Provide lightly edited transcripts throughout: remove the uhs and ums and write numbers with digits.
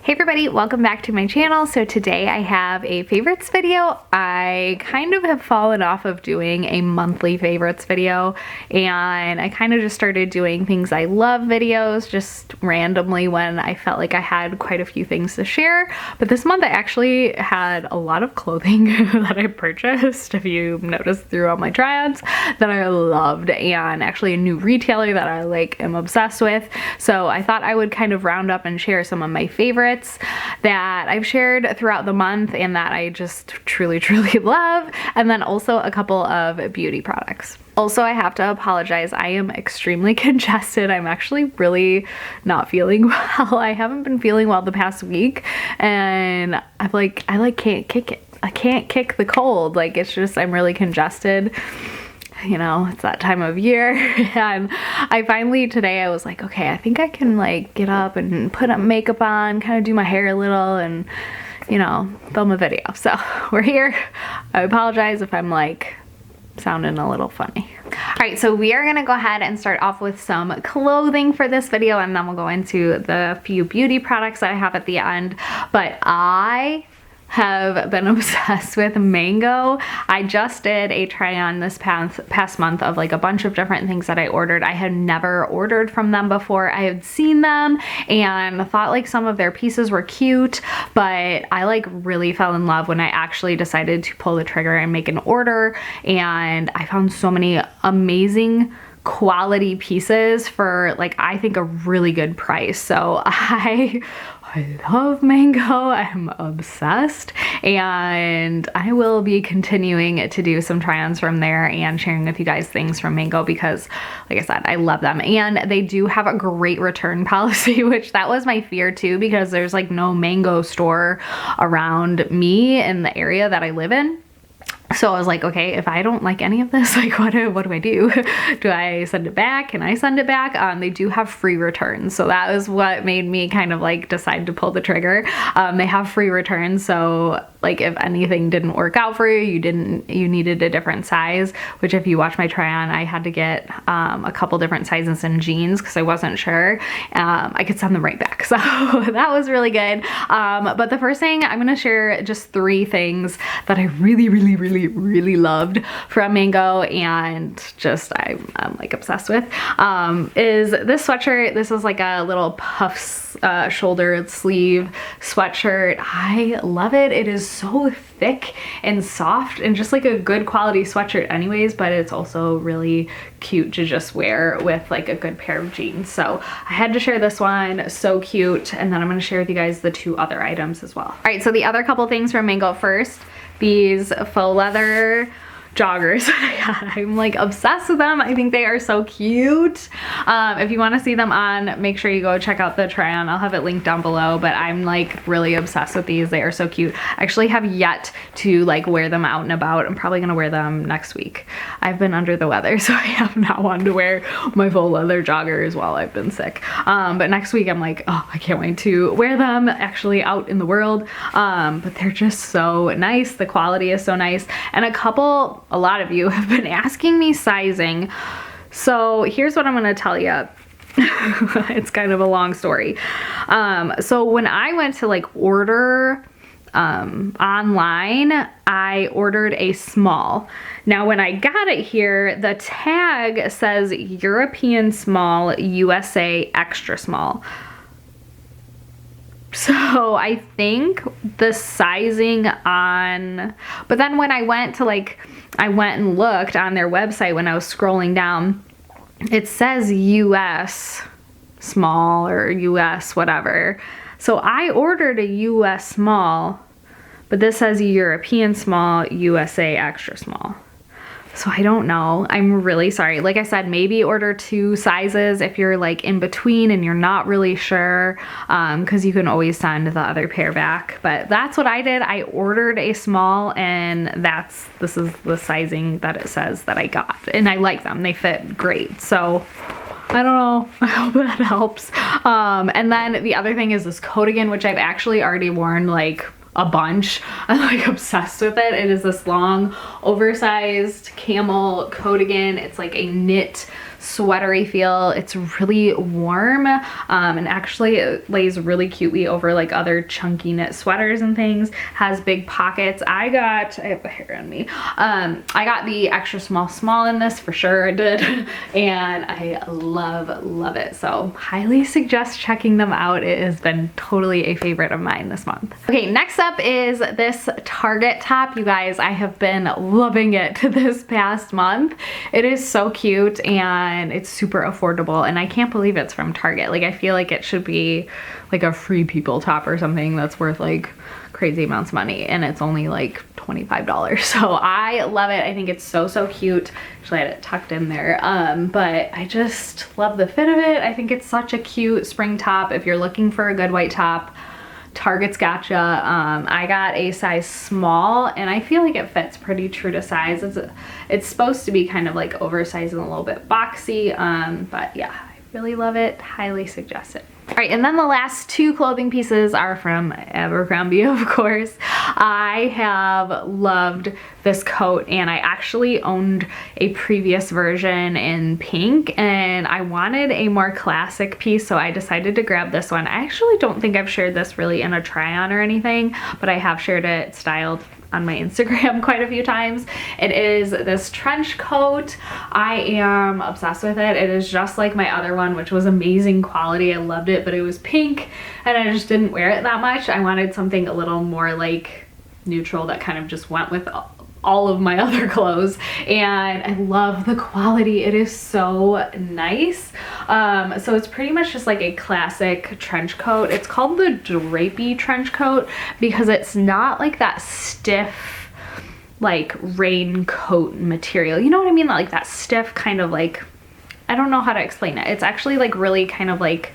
Hey everybody, welcome back to my channel. So today I have a favorites video. I kind of have fallen off of doing a monthly favorites video, and I kind of just started doing things I love videos just randomly when I felt like I had quite a few things to share. But this month I actually had a lot of clothing that I purchased, if you noticed throughout my try-ons, that I loved, and actually a new retailer that I am obsessed with. So I thought I would kind of round up and share some of my favorites that I've shared throughout the month and that I just truly love, and then also a couple of beauty products. Also, I have to apologize, I am extremely congested. I'm actually really not feeling well. I haven't been feeling well the past week, and I can't kick it. I can't kick the cold. It's just, I'm really congested. You know, it's that time of year. And I finally today I was like, okay, I think I can get up and put up makeup on, kind of do my hair a little, and film a video. So we're here. I apologize if I'm sounding a little funny. All right, so we are gonna go ahead and start off with some clothing for this video, and then we'll go into the few beauty products that I have at the end. But I have been obsessed with Mango. I just did a try on this past month of a bunch of different things that I ordered. I had never ordered from them before. I had seen them and thought some of their pieces were cute, but I really fell in love when I actually decided to pull the trigger and make an order, and I found so many amazing quality pieces for I think a really good price. So I love Mango. I'm obsessed, and I will be continuing to do some try-ons from there and sharing with you guys things from Mango because, like I said, I love them. And they do have a great return policy, which that was my fear too, because there's no Mango store around me in the area that I live in. So I was like, okay, if I don't like any of this, what do I do? Do I send it back? Can I send it back? They do have free returns. So that was what made me kind of decide to pull the trigger. They have free returns. So if anything didn't work out for you, you needed a different size, which if you watch my try on, I had to get a couple different sizes in jeans because I wasn't sure. I could send them right back. So that was really good. But the first thing I'm going to share just 3 things that I really loved from Mango, and just I'm obsessed with, is this sweatshirt. This is a little puff shoulder sleeve sweatshirt. I love it. It is so thick and soft and just a good quality sweatshirt anyways, but it's also really cute to just wear with a good pair of jeans. So I had to share this one. So cute. And then I'm going to share with you guys the 2 other items as well. All right, so the other couple things from Mango. First, these faux leather joggers. I'm obsessed with them. I think they are so cute. If you want to see them on, make sure you go check out the try on. I'll have it linked down below, but I'm really obsessed with these. They are so cute. I actually have yet to wear them out and about. I'm probably gonna wear them next week. I've been under the weather, so I have not wanted to wear my faux leather joggers while I've been sick. But next week I'm oh, I can't wait to wear them actually out in the world. But they're just so nice. The quality is so nice. And a lot of you have been asking me sizing. So here's what I'm gonna tell you. It's kind of a long story. So when I went to order online, I ordered a small. Now when I got it here, the tag says European small, USA extra small. So I think the sizing on, but then when I went to I went and looked on their website when I was scrolling down, it says US small or US whatever. So I ordered a US small, but this says European small, USA extra small. So I don't know. I'm really sorry. Like I said, maybe order 2 sizes if you're in between and you're not really sure, because you can always send the other pair back. But that's what I did. I ordered a small, and this is the sizing that it says that I got. And I like them. They fit great. So I don't know. I hope that helps. And then the other thing is this coatigan, which I've actually already worn a bunch. I'm obsessed with it. It is this long, oversized camel coatigan. It's a knit sweatery feel. It's really warm, and actually it lays really cutely over like other chunky knit sweaters and things. Has big pockets. I have a hair on me. I got the extra small in this for sure. I did. And I love it. So highly suggest checking them out. It has been totally a favorite of mine this month. Okay, next up is this Target top. You guys, I have been loving it this past month. It is so cute and it's super affordable, and I can't believe it's from Target. Like, I feel like it should be like a Free People top or something that's worth like crazy amounts of money, and it's only like $25. So I love it. I think it's so cute. Actually, I had it tucked in there, but I just love the fit of it. I think it's such a cute spring top. If you're looking for a good white top, Target's gotcha. I got a size small, and I feel like it fits pretty true to size. It's supposed to be kind of like oversized and a little bit boxy, but yeah, I really love it. Highly suggest it. All right, and then the last two clothing pieces are from Abercrombie, of course. I have loved this coat, and I actually owned a previous version in pink, and I wanted a more classic piece, so I decided to grab this one. I actually don't think I've shared this really in a try-on or anything, but I have shared it styled on my Instagram quite a few times. It is this trench coat. I am obsessed with it. It is just like my other one, which was amazing quality. I loved it, but it was pink and I just didn't wear it that much. I wanted something a little more like neutral that kind of just went with all of my other clothes, and I love the quality. It is so nice. So it's pretty much just like a classic trench coat. It's called the drapey trench coat because it's not like that stiff like raincoat material. You know what I mean? Like that stiff kind of like, I don't know how to explain it. It's actually like really kind of like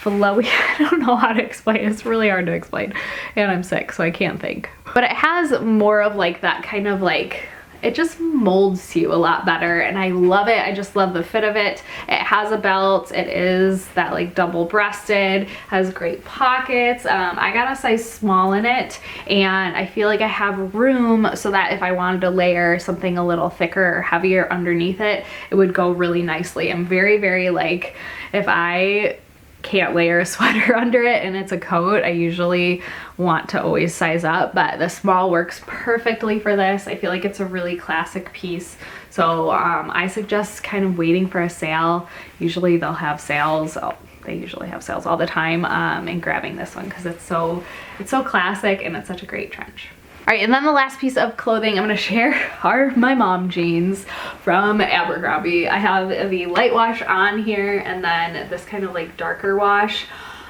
flowy. I don't know how to explain it. It's really hard to explain, and I'm sick, so I can't think. But it has more of like that kind of like, it just molds you a lot better, and I love it. I just love the fit of it. It has a belt. It is that like double-breasted, has great pockets. I got a size small in it, and I feel like I have room so that if I wanted to layer something a little thicker or heavier underneath it, it would go really nicely. I'm very like, if I can't layer a sweater under it and it's a coat, I usually want to always size up, but the small works perfectly for this. I feel like it's a really classic piece, so I suggest kind of waiting for a sale. Usually they'll have sales. They usually have sales all the time, and grabbing this one because it's so classic and it's such a great trench. All right, and then the last piece of clothing I'm gonna share are my mom jeans from Abercrombie. I have the light wash on here and then this kind of like darker wash.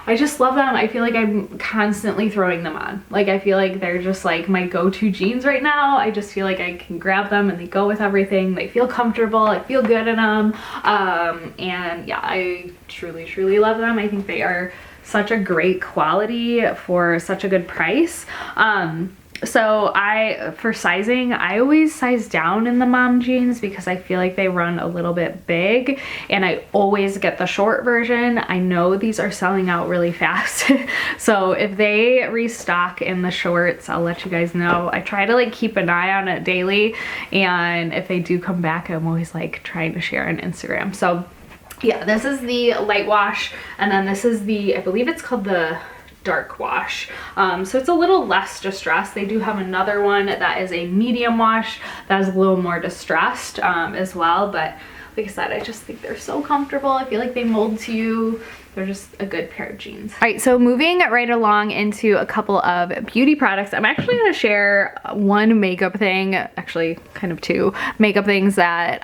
I just love them. I feel like I'm constantly throwing them on. Like, I feel like they're just like my go-to jeans right now. I just feel like I can grab them and they go with everything. They feel comfortable. I feel good in them. And yeah, I truly love them. I think they are such a great quality for such a good price. So for sizing, I always size down in the mom jeans because I feel like they run a little bit big, and I always get the short version. I know these are selling out really fast. So if they restock in the shorts, I'll let you guys know. I try to like keep an eye on it daily, and if they do come back, I'm always like trying to share on Instagram. So yeah, this is the light wash, and then this is the, I believe it's called the dark wash. So it's a little less distressed. They do have another one that is a medium wash that is a little more distressed as well, but like I said, I just think they're so comfortable. I feel like they mold to you. They're just a good pair of jeans. All right, so moving right along into a couple of beauty products. I'm actually gonna share one makeup thing, actually kind of two makeup things that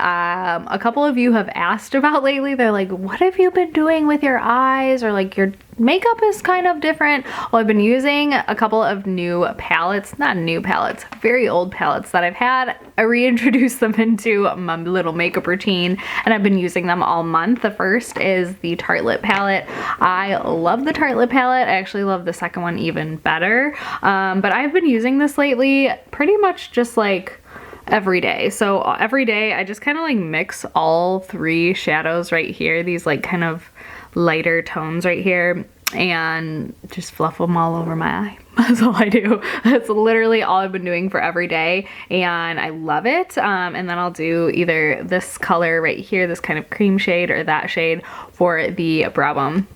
a couple of you have asked about lately. They're like, what have you been doing with your eyes? Or like, your makeup is kind of different. Well, I've been using a couple of new palettes, not new palettes, very old palettes that I've had. I reintroduced them into my little makeup routine, and I've been using them all month. The first is the Tarte Lip palette. I love the Tarte Lip palette. I actually love the second one even better. But I've been using this lately pretty much just like every day. So every day I just kind of like mix all three shadows right here, these like kind of lighter tones right here, and just fluff them all over my eye. That's all I do. That's literally all I've been doing for every day, and I love it. And then I'll do either this color right here, this kind of cream shade, or that shade for the brow bone.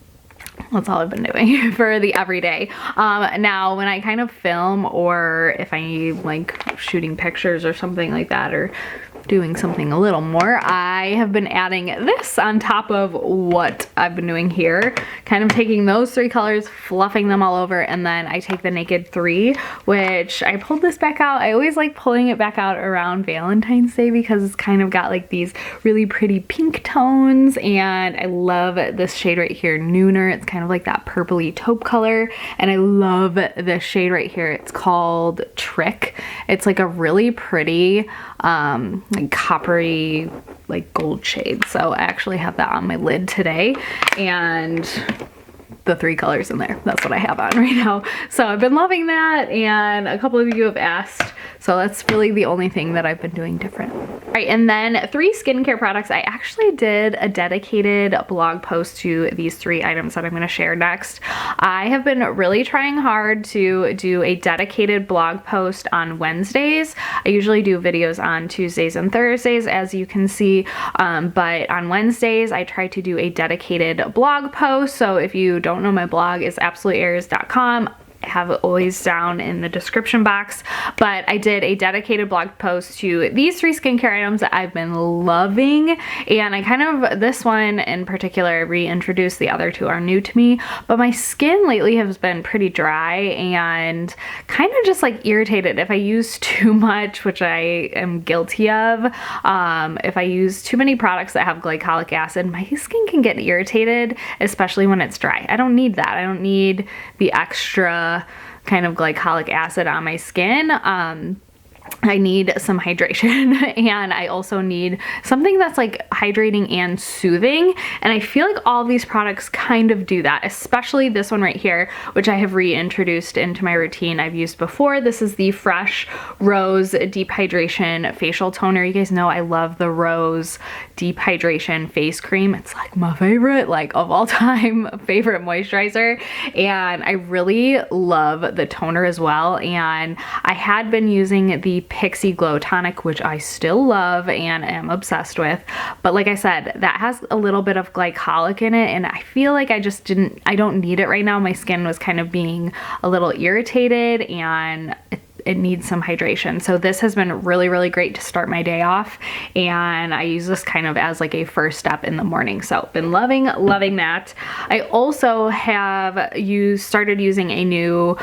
That's all I've been doing for the everyday. Now when I kind of film, or if I need like shooting pictures or something like that, or doing something a little more, I have been adding this on top of what I've been doing here, kind of taking those three colors, fluffing them all over, and then I take the Naked 3, which I pulled this back out. I always like pulling it back out around Valentine's Day because it's kind of got like these really pretty pink tones, and I love this shade right here, Nooner. It's kind of like that purpley taupe color, and I love this shade right here. It's called Trick. It's like a really pretty like coppery, like gold shade. So I actually have that on my lid today, and the three colors in there, that's what I have on right now. So I've been loving that, and a couple of you have asked, so that's really the only thing that I've been doing different. All right, and then 3 skincare products. I actually did a dedicated blog post to these 3 items that I'm going to share next. I have been really trying hard to do a dedicated blog post on Wednesdays. I usually do videos on Tuesdays and Thursdays, as you can see, but on Wednesdays I try to do a dedicated blog post. So if you don't know, my blog is absoluteairs.com. I have it always down in the description box, but I did a dedicated blog post to these 3 skincare items that I've been loving, and I kind of, this one in particular, reintroduced. The other 2 are new to me, but my skin lately has been pretty dry and kind of just like irritated if I use too much, which I am guilty of. If I use too many products that have glycolic acid, my skin can get irritated, especially when it's dry. I don't need that. I don't need the extra kind of glycolic acid on my skin. I need some hydration, and I also need something that's like hydrating and soothing, and I feel like all of these products kind of do that, especially this one right here, which I have reintroduced into my routine. I've used before. This is the Fresh Rose Deep Hydration Facial Toner. You guys know I love the Rose Deep Hydration Face Cream. It's like my favorite, like of all time, favorite moisturizer, and I really love the toner as well. And I had been using the Pixie Glow Tonic, which I still love and am obsessed with, but like I said, that has a little bit of glycolic in it, and I feel like I don't need it right now. My skin was kind of being a little irritated, and it needs some hydration. So this has been really, really great to start my day off, and I use this kind of as like a first step in the morning. So been loving that. I also have started using a new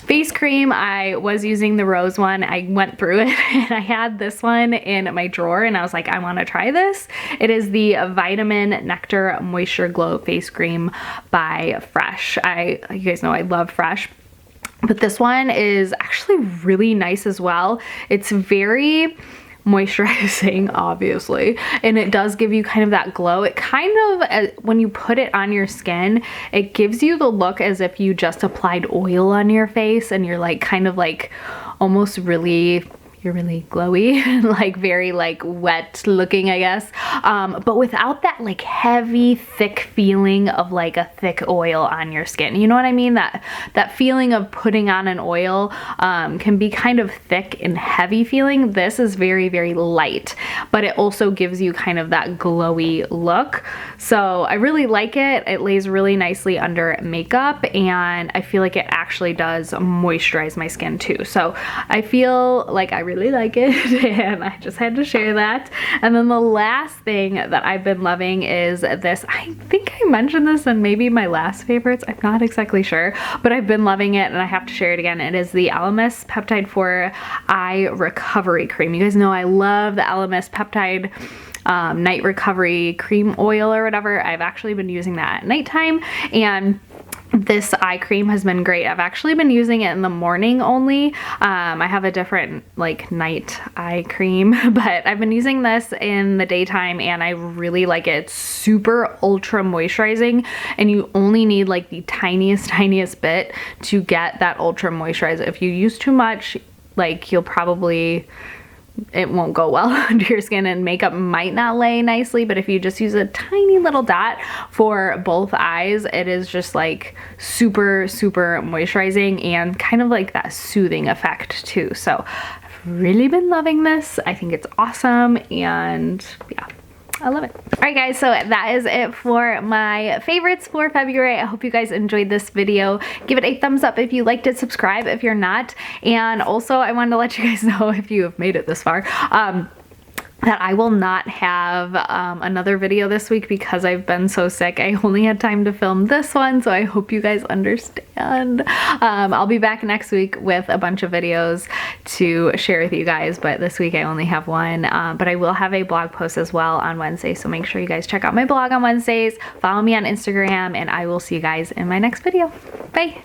face cream. I was using the rose one. I went through it and I had this one in my drawer, and I was like, I want to try this. It is the Vitamin Nectar Moisture Glow Face Cream by Fresh. You guys know I love Fresh, but this one is actually really nice as well. It's very moisturizing, obviously, and it does give you kind of that glow. It kind of, when you put it on your skin, it gives you the look as if you just applied oil on your face, and you're like kind of like almost really, you're really glowy, like very like wet looking, I guess, but without that like heavy, thick feeling of like a thick oil on your skin. You know what I mean? That feeling of putting on an oil can be kind of thick and heavy feeling. This is very, very light, but it also gives you kind of that glowy look. So I really like it. It lays really nicely under makeup, and I feel like it actually does moisturize my skin too. So I feel like I really like it, and I just had to share that. And then the last thing that I've been loving is this. I think I mentioned this in maybe my last favorites. I'm not exactly sure, but I've been loving it, and I have to share it again. It is the Elemis Peptide for Eye Recovery Cream. You guys know I love the Elemis Peptide night recovery cream oil or whatever. I've actually been using that at nighttime, and this eye cream has been great. I've actually been using it in the morning only. I have a different like night eye cream, but I've been using this in the daytime, and I really like it. It's super ultra moisturizing, and you only need like the tiniest bit to get that ultra moisturizer. If you use too much, like you'll probably it won't go well under your skin, and makeup might not lay nicely. But if you just use a tiny little dot for both eyes, it is just like super moisturizing and kind of like that soothing effect too. So I've really been loving this. I think it's awesome, and yeah, I love it. All right guys, so that is it for my favorites for February. I hope you guys enjoyed this video. Give it a thumbs up if you liked it, subscribe if you're not, and also I wanted to let you guys know, if you have made it this far, that I will not have another video this week because I've been so sick. I only had time to film this one, so I hope you guys understand. I'll be back next week with a bunch of videos to share with you guys, but this week I only have one. But I will have a blog post as well on Wednesday, so make sure you guys check out my blog on Wednesdays, follow me on Instagram, and I will see you guys in my next video. Bye!